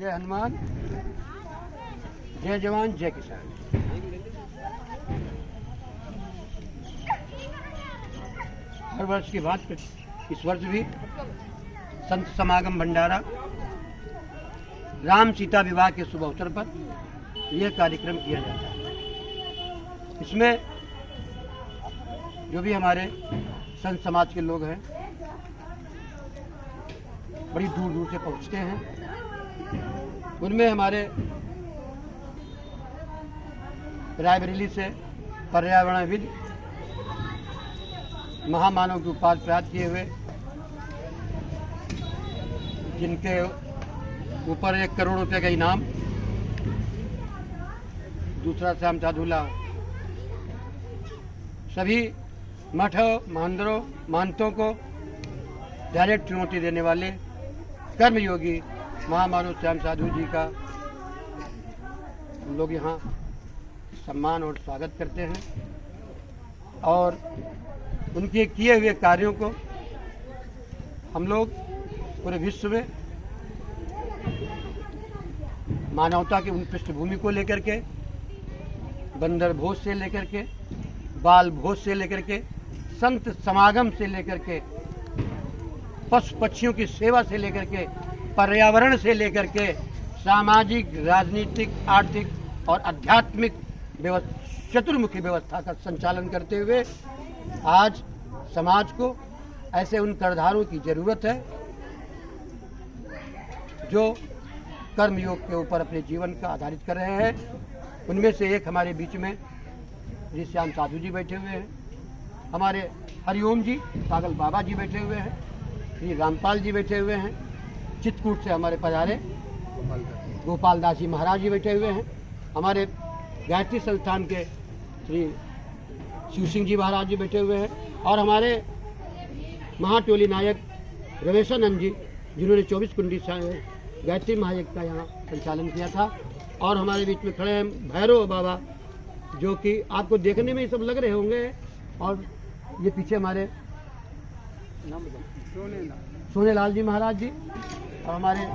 जय हनुमान, जय जवान, जय किसान। हर वर्ष की भांति इस वर्ष भी संत समागम भंडारा राम सीता विवाह के शुभ अवसर पर यह कार्यक्रम किया जाता है। इसमें जो भी हमारे संत समाज के लोग हैं बड़ी दूर दूर से पहुंचते हैं। उनमें हमारे रायबरेली से पर्यावरणविद महामानव की उपाधि प्राप्त किए हुए, जिनके ऊपर 1 करोड़ रुपए का इनाम, दूसरा श्याम साधुला, सभी मठ मंदिरों महंतों को डायरेक्ट चुनौती देने वाले कर्मयोगी महामानव श्याम साधु जी का हम लोग यहाँ सम्मान और स्वागत करते हैं और उनके किए हुए कार्यों को हम लोग पूरे विश्व में मानवता की उन पृष्ठभूमि को लेकर के, बंदर भोज से लेकर के, बाल भोज से लेकर के, संत समागम से लेकर के, पशु पक्षियों की सेवा से लेकर के, पर्यावरण से लेकर के, सामाजिक, राजनीतिक, आर्थिक और आध्यात्मिक चतुर्मुखी व्यवस्था का संचालन करते हुए आज समाज को ऐसे उन कर्मधारों की जरूरत है जो कर्मयोग के ऊपर अपने जीवन का आधारित कर रहे हैं। उनमें से एक हमारे बीच में श्री श्याम साधु जी बैठे हुए हैं, हमारे हरिओम जी पागल बाबा जी बैठे हुए हैं, श्री रामपाल जी बैठे हुए हैं, चित्रकूट से हमारे पधारे गोपाल दास जी महाराज जी बैठे हुए हैं, हमारे गायत्री संस्थान के श्री शिव सिंह जी महाराज जी बैठे हुए हैं और हमारे महाटोली नायक रमेशानंद जी जिन्होंने 24 कुंडी गायत्री महायज्ञ का यहाँ संचालन किया था। और हमारे बीच में खड़े हैं भैरव बाबा, जो कि आपको देखने में ये सब लग रहे होंगे, और ये पीछे हमारे सोनेलाल जी महाराज जी और हमारे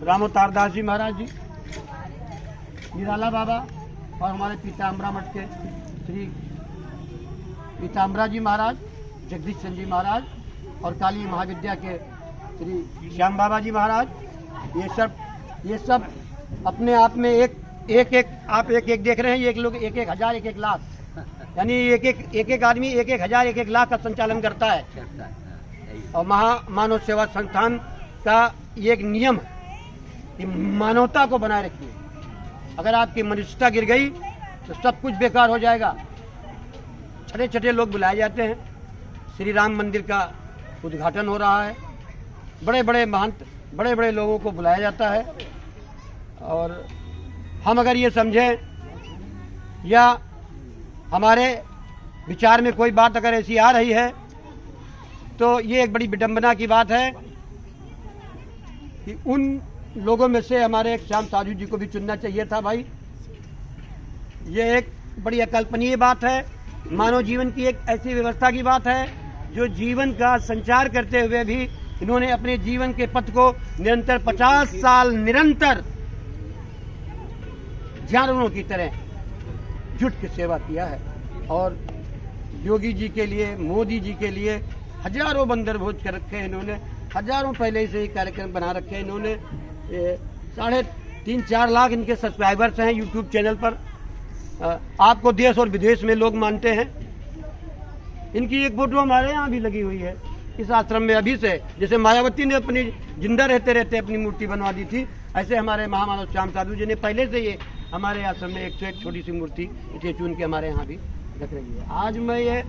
रामोतार दास जी महाराज जी, निराला बाबा और हमारे पीताम्बरा मठ के श्री पीताम्बरा जी महाराज, जगदीश चंद जी महाराज और काली महाविद्या के श्री श्याम बाबा जी महाराज। ये सब अपने आप में एक आप एक देख रहे हैं, ये एक लोग 1,000 1,000 लाख, यानी एक आदमी 1,000 1,000 लाख का संचालन करता है। और मानव सेवा संस्थान का ये एक नियम है कि मानवता को बनाए रखिए। अगर आपकी मनुष्यता गिर गई तो सब कुछ बेकार हो जाएगा। छोटे छोटे लोग बुलाए जाते हैं, श्री राम मंदिर का उद्घाटन हो रहा है, बड़े बड़े महंत, बड़े बड़े लोगों को बुलाया जाता है। और हम अगर ये समझें या हमारे विचार में कोई बात अगर ऐसी आ रही है तो ये एक बड़ी विडंबना की बात है कि उन लोगों में से हमारे एक श्याम साधु जी को भी चुनना चाहिए था। भाई, ये एक बड़ी अकल्पनीय बात है। मानव जीवन की एक ऐसी व्यवस्था की बात है जो जीवन का संचार करते हुए भी इन्होंने अपने जीवन के पथ को निरंतर 50 साल निरंतर जानवरों की तरह जुट के सेवा किया है। और योगी जी के लिए, मोदी जी के लिए हजारों बंदर भोज कर रखे हैं इन्होंने, हजारों पहले से ही कार्यक्रम बना रखे हैं इन्होंने। 3.5-4 लाख इनके सब्सक्राइबर्स हैं यूट्यूब चैनल पर। आपको देश और विदेश में लोग मानते हैं। इनकी एक फोटो हमारे यहाँ भी लगी हुई है इस आश्रम में अभी से। जैसे मायावती ने अपनी जिंदा रहते रहते अपनी मूर्ति बनवा दी थी, ऐसे हमारे महामानव श्याम साधु जी ने पहले से ये हमारे आश्रम में एक छोटी सी मूर्ति इसे चुन के हमारे यहाँ भी रख रही है। आज मैं ये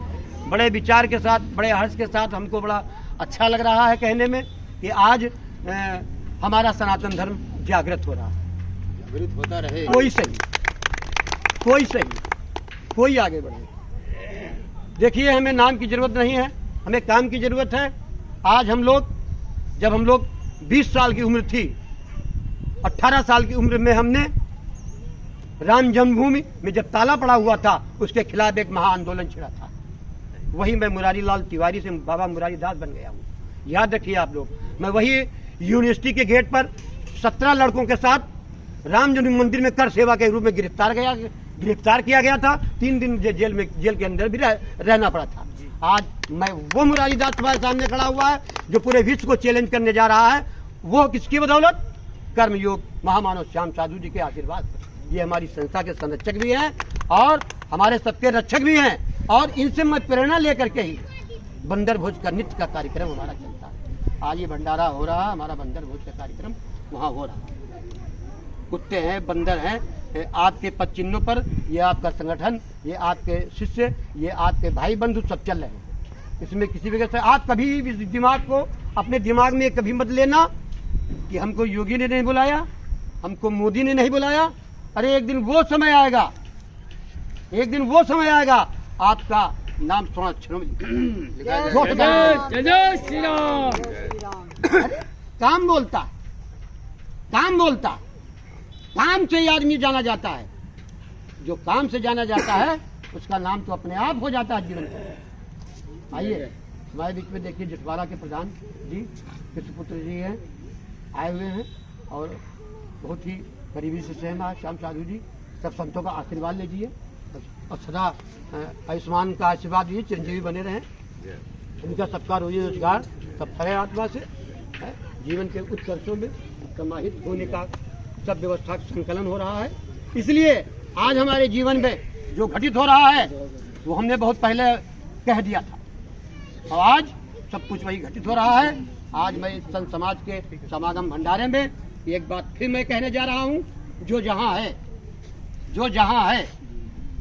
बड़े विचार के साथ, बड़े हर्ष के साथ, हमको बड़ा अच्छा लग रहा है कहने में कि आज हमारा सनातन धर्म जागृत हो रहा है। जागृत होता रहे, कोई सही, कोई आगे बढ़े। देखिए, हमें नाम की जरूरत नहीं है, हमें काम की जरूरत है। आज जब हम लोग 20 साल की उम्र थी, 18 साल की उम्र में हमने राम जन्मभूमि में जब ताला पड़ा हुआ था उसके खिलाफ एक महाआंदोलन छिड़ा था। वही मैं मुरारी लाल तिवारी से बाबा मुरारी दास बन गया हूँ। याद रखिए आप लोग, मैं वही यूनिवर्सिटी के गेट पर 17 लड़कों के साथ राम जन्म मंदिर में कर सेवा के रूप में गिरफ्तार किया गया था। 3 दिन जेल के अंदर भी रहना पड़ा था। आज मैं वो मुरारीदास तुम्हारे सामने खड़ा हुआ है जो पूरे विश्व को चैलेंज करने जा रहा है। वो किसकी बदौलत? कर्मयोग महामानव श्याम साधु जी के आशीर्वाद। ये हमारी संस्था के संरक्षक भी हैं और हमारे सबके रक्षक भी हैं, और इनसे मैं प्रेरणा लेकर के ही बंदर भोज का नित्य का कार्यक्रम हमारा चलता है। आज ये भंडारा हो रहा है, हमारा बंदर भोज का कार्यक्रम वहाँ हो रहा है। कुत्ते हैं, बंदर हैं, आपके पद चिन्हों पर ये आपका संगठन, ये आपके शिष्य, ये आपके भाई बंधु सब चल रहे हैं। इसमें किसी वजह से आप कभी भी दिमाग को अपने दिमाग में कभी मत लेना कि हमको योगी ने नहीं बुलाया, हमको मोदी ने नहीं बुलाया। अरे एक दिन वो समय आएगा, एक दिन वो समय आएगा आपका नाम सोना क्षणों में जय श्री राम। काम बोलता, काम बोलता, काम से ही आदमी जाना जाता है। जो काम से जाना जाता है उसका नाम तो अपने आप हो जाता है जीवन में। आइए हमारे बीच में देखिए जटवाड़ा के प्रधान जी कृष्णपुत्र जी हैं, आए हुए हैं और बहुत ही करीबी से हैं श्याम साधु जी। सब संतों का आशीर्वाद लीजिए और सदा आयुष्मान का आशीर्वाद दीजिए, चिरंजीवी बने रहें। इनका सबका रोजी रोजगार सब तरह आत्मा से जीवन के उत्कर्षों में समाहित होने का सब व्यवस्था संकलन हो रहा है। इसलिए आज हमारे जीवन में जो घटित हो रहा है वो हमने बहुत पहले कह दिया था और आज सब कुछ वही घटित हो रहा है। आज मैं इस संत समाज के समागम भंडारे में एक बात फिर मैं कहने जा रहा हूँ, जो जहाँ है, जो जहाँ है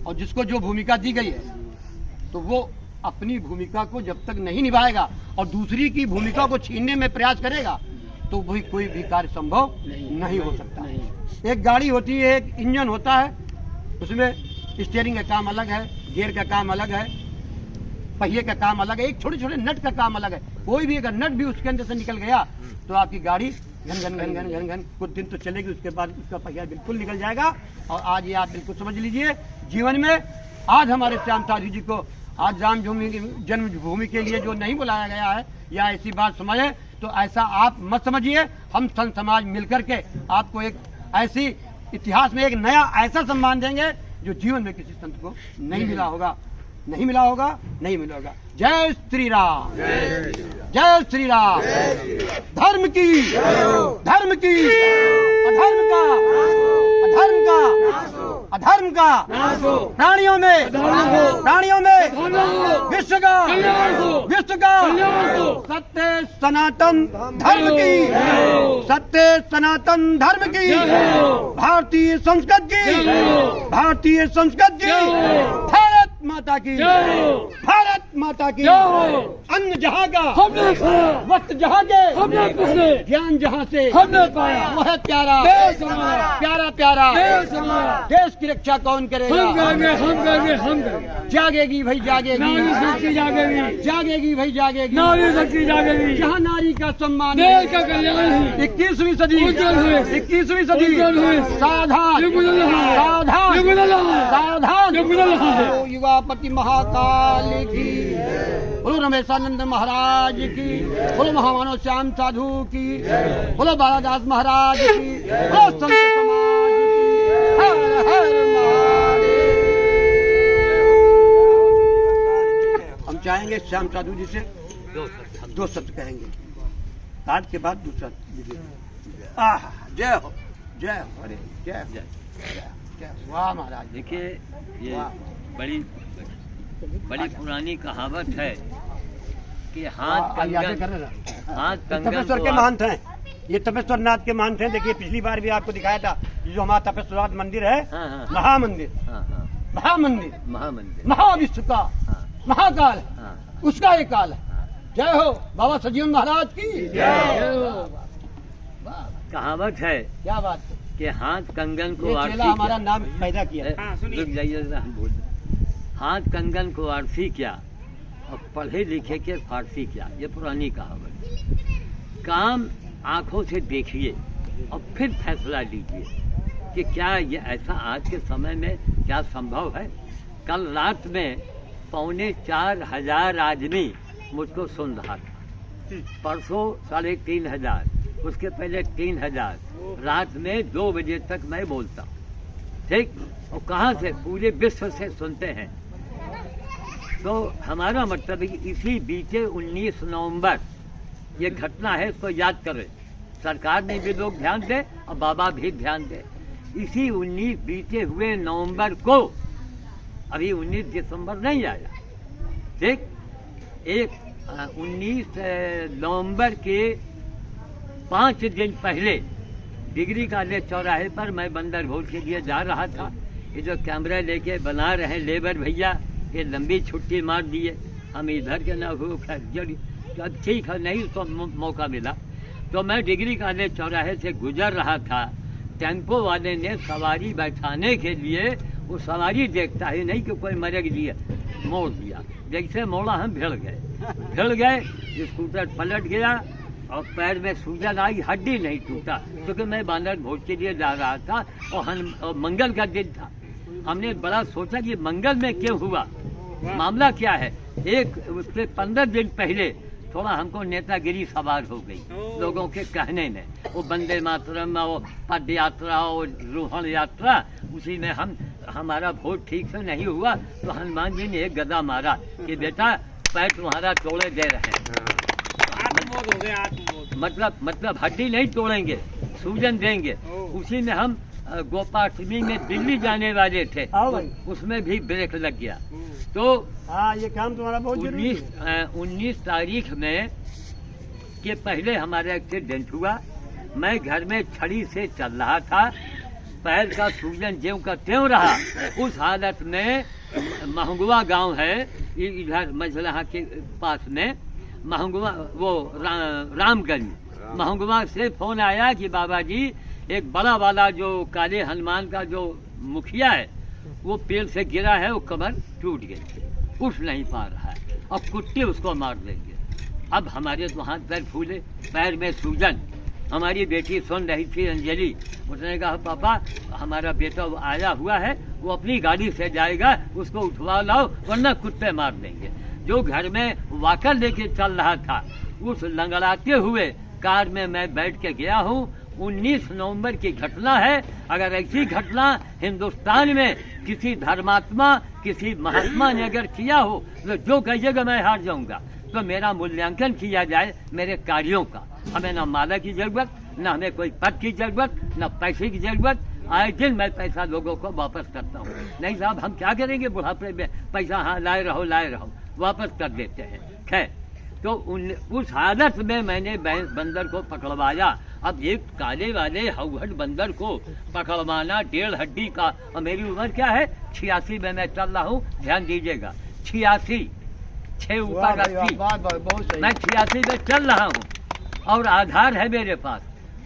और जिसको जो भूमिका दी गई है तो वो अपनी भूमिका को जब तक नहीं निभाएगा और दूसरी की भूमिका को छीनने में प्रयास करेगा तो वही कोई भी कार्य संभव नहीं हो सकता। एक गाड़ी होती है, एक इंजन होता है, उसमें स्टीयरिंग का काम अलग है, गियर का काम अलग है, पहिए का काम अलग है, एक छोटे छोटे नट का काम अलग है। कोई भी अगर नट भी उसके अंदर से निकल गया तो आपकी गाड़ी घन घन घन घन घन घन कुछ दिन तो चलेगी, उसके बाद उसका पहिया बिल्कुल निकल जाएगा। और आज ये आप बिल्कुल समझ लीजिए जीवन में आज हमारे श्याम साधु जी को आज राम जन्मभूमि के लिए जो नहीं बुलाया गया है या ऐसी बात समझे तो ऐसा आप मत समझिए। हम संत समाज मिलकर के आपको एक ऐसी इतिहास में एक नया ऐसा सम्मान देंगे जो जीवन में किसी संत को नहीं मिला होगा, नहीं मिला होगा, नहीं मिला होगा। जय श्री राम, जय श्री राम। धर्म की, धर्म की, अधर्म का, अधर्म का, अधर्म का, प्राणियों में, प्राणियों में विश्व का, विश्व का सत्य सनातन धर्म की, सत्य सनातन धर्म की, भारतीय संस्कृति की, भारतीय संस्कृति की, भारत माता की, भारत माता की। अन्न जहाँ का हमने खाया, वक्त जहाँ के हमने पुछे, ज्ञान जहाँ से हमने पाया, वह प्यारा, देश हमारा, प्यारा प्यारा देश हमारा। देश की रक्षा कौन करेगा? हम करेंगे, हम करेंगे, हम करेंगे। जागेगी भाई जागेगी, नारी शक्ति जागेगी, जागेगी भाई जागेगी, नारी शक्ति जागेगी। जहाँ नारी का सम्मान, देश का कल्याण ही 21वीं सदी, उज्जवल हुए, 21वीं सदी उज्जवल हुए। सावधान, ये गुजर रहा है, सावधान, ये गुजर रहा है, सावधान। ये गुजर रहा है। बोलो युवापति महाकाल की, बोलो रमेशानंद महाराज की, बोलो महामानव श्याम साधु की, बोलो बालादास महाराज की, बोलो संत समाज की। हर हर महादेव। हम चाहेंगे श्याम साधु जी से दो शब्द कहेंगे, कार्ड के बाद दूसरा। जय हो, जय हो, अरे जय हो, जय हो। वाह महाराज। देखिए ये बड़ी पुरानी कहावत है कि हाथ कंगन, हाथ कंगन तपेश्वर के महंत हैं, ये तपेश्वर नाथ के महंत हैं। देखिए पिछली बार भी आपको दिखाया था जो हमारा तपेश्वरनाथ मंदिर है, महामंदिर, महामंदिर, महामंदिर, महाविश्व का महाकाल, हाँ, उसका एक काल है। जय हो बाबा सजीवन महाराज की जय। कहावत है क्या बात है, कि हाथ कंगन को ये आरती चेला हमारा नाम पैदा किया। रुक जाइए जरा, हम बोल रहे। हाथ कंगन को आरती क्या और पढ़े लिखे के फारसी क्या, ये पुरानी कहावत है। काम आंखों से देखिए और फिर फैसला लीजिए कि क्या ये ऐसा आज के समय में क्या संभव है। कल रात में 4,500 आदमी मुझको सुन रहा था, परसों 3,500, उसके पहले 3000, रात में 2 बजे तक मैं बोलता हूँ, ठीक। और कहाँ से? पूरे विश्व से सुनते हैं। तो हमारा मतलब है कि इसी बीते 19 नवंबर ये घटना है, इसको याद करें। सरकार ने भी लोग ध्यान दे और बाबा भी ध्यान दे। इसी 19 बीते हुए नवंबर को, अभी 19 दिसंबर नहीं आया, ठीक, 19 नवंबर के 5 दिन पहले डिग्री कॉलेज चौराहे पर मैं बंदर भोज के लिए जा रहा था। ये जो कैमरा लेके बना रहे हैं लेबर भैया, ये लंबी छुट्टी मार दिए, हम इधर के ना हो, खैर अब ठीक है, नहीं तो मौका मिला। तो मैं डिग्री कॉलेज चौराहे से गुजर रहा था, टेम्पो वाले ने सवारी बैठाने के लिए, वो सवारी देखता ही नहीं कि कोई मरग दिया, मोड़ दिया। जैसे मोड़ा हम भिड़ गए, स्कूटर पलट गया और पैर में सूजन आई, हड्डी नहीं टूटा, क्योंकि मैं बांदर भोज के लिए जा रहा था और मंगल का दिन था। हमने बड़ा सोचा कि मंगल में क्यों हुआ, मामला क्या है। उससे 15 दिन पहले थोड़ा हमको नेतागिरी सवार हो गई लोगों के कहने में। वो वंदे मातरम, वो पद यात्रा और रोहन यात्रा, उसी में हमारा भोज ठीक से नहीं हुआ तो हनुमान जी ने एक गदा मारा कि बेटा पैर तुम्हारा तोड़े दे रहे हैं। मतलब हड्डी नहीं तोड़ेंगे, सूजन देंगे। उसी में हम गोपाष्टमी में दिल्ली जाने वाले थे, उसमें भी ब्रेक लग गया। तो हाँ, ये काम तुम्हारा बहुत 19 तारीख में के पहले हमारा एक्सीडेंट हुआ। मैं घर में छड़ी से चल रहा था, पैर का सूजन ज्यों का त्यों रहा। उस हालत में महंगुआ गांव है इधर मझलहा के पास में, महंगुआ वो रामगंज, महंगुआ से फोन आया कि बाबा जी एक बड़ा वाला जो काले हनुमान का जो मुखिया है वो पेड़ से गिरा है, वो कमर टूट गई, उठ नहीं पा रहा है, अब कुत्ते उसको मार देंगे। अब हमारे तो हाथ पैर फूले, पैर में सूजन। हमारी बेटी सुन रही थी अंजलि, उसने कहा पापा हमारा बेटा आया हुआ है, वो अपनी गाड़ी से जाएगा, उसको उठवा लाओ वरना कुत्ते मार देंगे। जो घर में वाकर लेके चल रहा था, उस लंगड़ाते हुए कार में मैं बैठ के गया हूँ। 19 नवंबर की घटना है। अगर ऐसी घटना हिंदुस्तान में किसी धर्मात्मा, किसी महात्मा ने अगर किया हो तो जो कहिएगा मैं हार जाऊंगा। तो मेरा मूल्यांकन किया जाए मेरे कार्यों का। हमें ना माला की जरूरत, ना हमें कोई पद की जरूरत, ना पैसे की जरूरत। आए दिन मैं पैसा लोगों को वापस करता हूँ। नहीं साहब हम क्या करेंगे बुढ़ापे में, पैसा हाँ लाए रहो वापस कर देते हैं। खैर, तो उस हालत में मैंने बंदर को पकड़वाया। अब एक काले वाले हौहट बंदर को पकड़वाना 1.5 हड्डी का, और मेरी उम्र क्या है 86 में मैं चल रहा हूँ, ध्यान दीजिएगा 86, 6 ऊपर 80, मैं 86 में चल रहा हूँ और आधार है मेरे पास,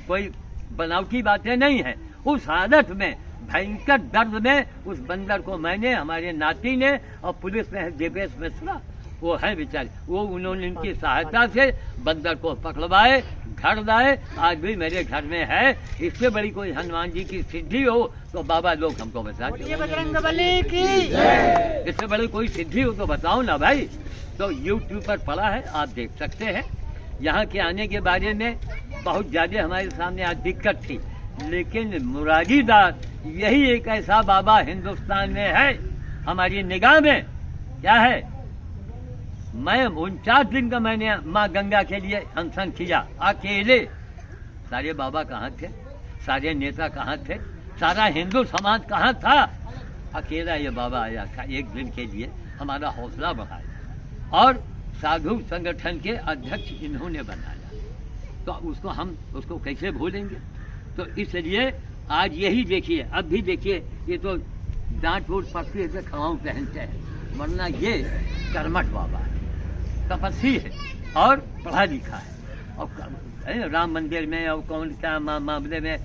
कोई बनावटी बातें नहीं है। उस हालत में भयंकर दर्द में उस बंदर को मैंने, हमारे नाती ने और पुलिस में देवेश मिश्रा वो है बेचारे, वो उन्होंने इनकी सहायता से बंदर को पकड़वाए, घर लाए, आज भी मेरे घर में है। इससे बड़ी कोई हनुमान जी की सिद्धि हो तो बाबा लोग हमको बता दो, बजरंगबली की इससे बड़ी कोई सिद्धि हो तो बताओ ना भाई। तो YouTube पर पड़ा है, आप देख सकते हैं। यहाँ के आने के बारे में बहुत ज्यादा हमारे सामने आज दिक्कत थी, लेकिन मुरारीदास यही एक ऐसा बाबा हिंदुस्तान में है हमारी निगाह में। क्या है, मैं 49 दिन का मैंने माँ गंगा के लिए अनशन किया अकेले। सारे बाबा कहाँ थे, सारे नेता कहाँ थे, सारा हिंदू समाज कहाँ था। अकेला ये बाबा आया था एक दिन के लिए, हमारा हौसला बढ़ाया और साधु संगठन के अध्यक्ष इन्होंने बनाया। तो उसको हम उसको कैसे भूलेंगे। तो इसलिए आज यही देखिए, अब भी देखिए, ये तो डांट वोट पकड़े से खड़ाऊ पहनते हैं, वरना ये कर्मठ बाबा है, तपस्वी है और पढ़ा लिखा है। और राम मंदिर में और कौन सा मामले में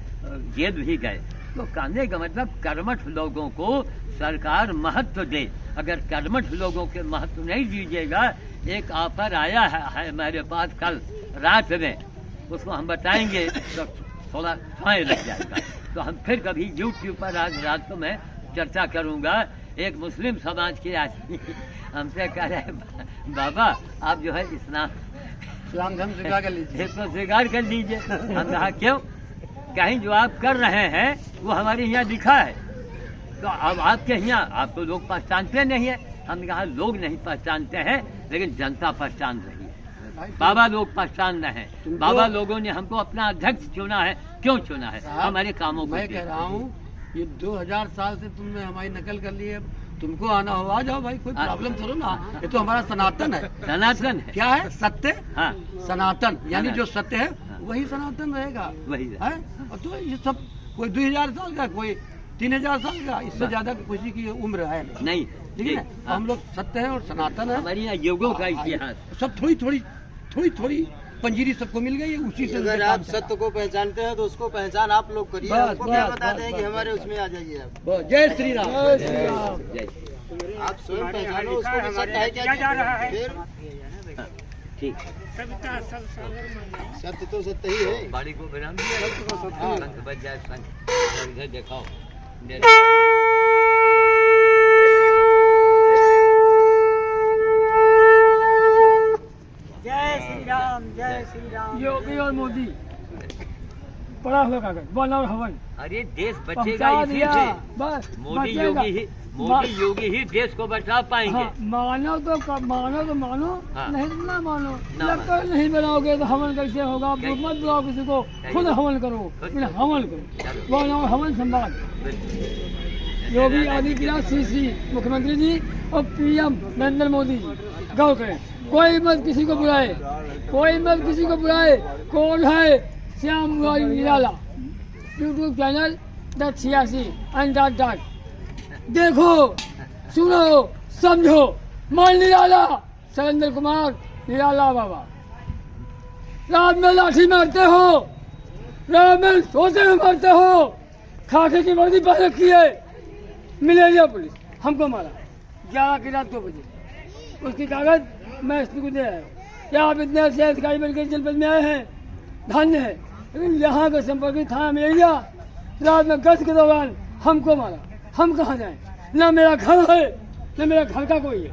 जेल भी गए। तो कहने का मतलब कर्मठ लोगों को सरकार महत्व दे। अगर कर्मठ लोगों के महत्व नहीं दीजिएगा, एक ऑफर आया है मेरे पास कल रात में, उसको हम बताएंगे तो थोड़ा समय लग जाएगा। तो हम फिर कभी YouTube पर आज रात को मैं चर्चा करूंगा। एक मुस्लिम समाज के आदमी हमसे कह रहे हैं बाबा आप जो है रामधन स्वीकार कर लीजिए। ये तो स्वीकार कर लीजिए। हम कहा क्यों, कहीं जो आप कर रहे हैं वो हमारे यहाँ लिखा है, तो अब आपके यहाँ आपको लोग पहचानते नहीं है। हमने कहा लोग नहीं पहचानते हैं, लेकिन जनता पहचान रही है। बाबा लोग पहचान रहे हैं। बाबा लोगों ने हमको अपना अध्यक्ष चुना है। क्यों चुना है? साहब, हमारे कामों को मैं कह रहा हूँ ये 2000 साल से तुमने हमारी नकल कर ली है, तुमको आना हो आ जाओ भाई, कोई प्रॉब्लम थोड़ा ना। ये तो हमारा सनातन है। सनातन है। क्या है? सत्य। हाँ, सनातन यानी सनातन। जो सत्य है हाँ। वही सनातन रहेगा। वही है? और तो ये सब कोई 2000 साल का, कोई 3000 साल का, इससे ज्यादा किसी की उम्र है नहीं, ठीक है ना? हाँ। हम लोग सत्य है और सनातन है। हमारे यहाँ युगों का इतिहास। सब थोड़ी पंजीरी सबको मिल गई है, उसी से अगर काम आप चला। सत्य को पहचानते हैं तो उसको पहचान आप लोग करिए। बस, हमको क्या बस, बता बस, दें बस, कि हमारे बस। उसमें आ जाइए आप। बस, जय श्री राम। जय श्री राम। जय। आप स्वयं पहचानो उसको कि सत्य है क्या। फिर ठीक। सत्य तो सत्य ही है। बाड़ी को विराम दिया। हाँ। संत बच जाए संत। इधर दिखाओ। योगी और मोदी पड़ा हुआ कागज वन और हवन अरे देश बचेगा पहुंचा इसी दिया, से। बस मोदी बचेगा। योगी ही देश को बचा पाएंगे। हाँ, मानो तो मानो हाँ। नहीं तो ना मानो। ना जब तक नहीं बनाओगे तो हवन कैसे होगा? आप कैसे? मत बुलाओ किसी को, खुद हवन करो। फिर हवन करो, वन और हवन संभाल। योगी आदित्यनाथ सीसी मुख्यमंत्री जी और पीएम नरेंद्र मोदी गौर करें, कोई मत किसी को बुलाए, कोई मत किसी को बुलाए। कौन है? श्याम मुरारी निराला, यूट्यूब चैनल .86 .डॉट। देखो, सुनो, समझो। मान निराला, सुरेंद्र कुमार निराला बाबा। रात में लाठी मारते हो, रात में सोते हुए मारते हो, खाके की वर्दी पहन रखी है। मिलेरिया पुलिस हमको मारा 11 की रात 2 बजे। उसकी कागज मैं एसपी को दे आया। क्या आप इतने अच्छे अधिकारी बनकर जनपद में आए हैं? धन्य है। लेकिन यहाँ का संपर्क थाना मिलेरिया रात में गश्त के दौरान हमको मारा। हम कहाँ जाएं? न मेरा घर है, न मेरा घर का कोई है।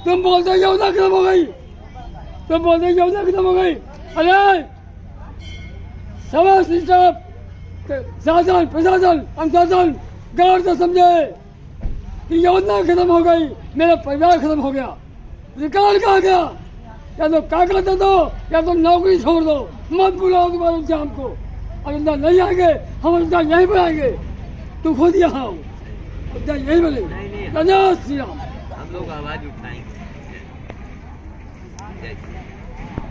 तुम बोलते हो योजना खत्म हो गई, तुम बोलते हो योजना खत्म हो गई। अरे समस्त स्टाफ, शासन, प्रशासन, अनुशासन गौर से समझे कि योजना खत्म हो गई, मेरा परिवार खत्म हो गया। रिकॉर्ड कहाँ गया? या तो कागज दे दो या तो नौकरी छोड़ दो। मत बुलाओ दोबारा शाम को। और इतना नहीं आएंगे, हम इतना यहीं बनाएंगे। तू खुद यहाँ हो, इतना यहीं बनेगा। नहीं, जय श्री राम। हम लोग आवाज उठाएंगे।